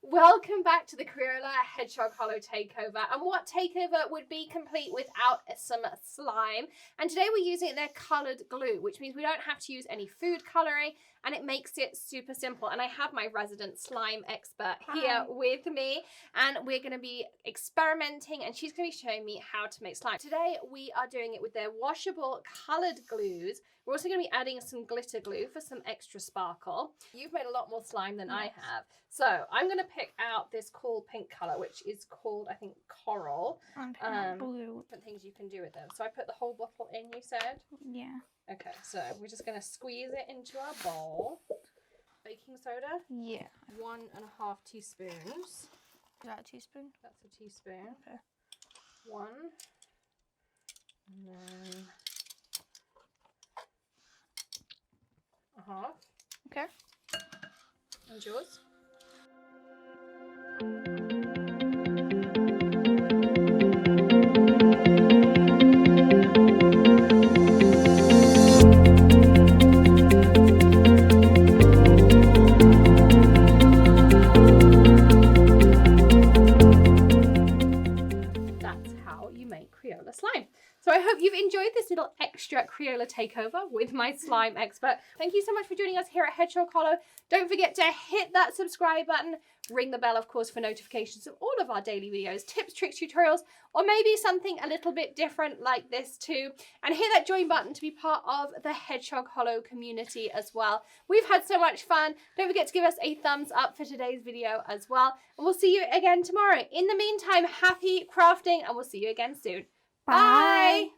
Welcome back to the Crayola Hedgehog Hollow Takeover. And what takeover would be complete without some slime? And today we're using their coloured glue, which means we don't have to use any food colouring, and it makes it super simple. And I have my resident slime expert here with me, and we're going to be experimenting, and she's going to be showing me how to make slime. Today we are doing it with their washable coloured glues. We're also going to be adding some glitter glue for some extra sparkle. You've made a lot more slime than I have. So I'm going to pick out this cool pink colour, which is called, I think, coral. Blue. Different things you can do with them. So I put the whole bottle in, you said? Yeah. Okay, so we're just going to squeeze it into our bowl. Baking soda? Yeah. 1.5 teaspoons. Is that a teaspoon? That's a teaspoon. Okay. 1. And then... a half. Okay. And yours? That's how you make Crayola slime. So I hope you've enjoyed this little extra Crayola takeover with my slime expert. Thank you so much for joining us here at Hedgehog Hollow. Don't forget to hit that subscribe button, ring the bell, of course, for notifications of all of our daily videos, tips, tricks, tutorials, or maybe something a little bit different like this too. And hit that join button to be part of the Hedgehog Hollow community as well. We've had so much fun. Don't forget to give us a thumbs up for today's video as well. And we'll see you again tomorrow. In the meantime, happy crafting, and we'll see you again soon. Bye.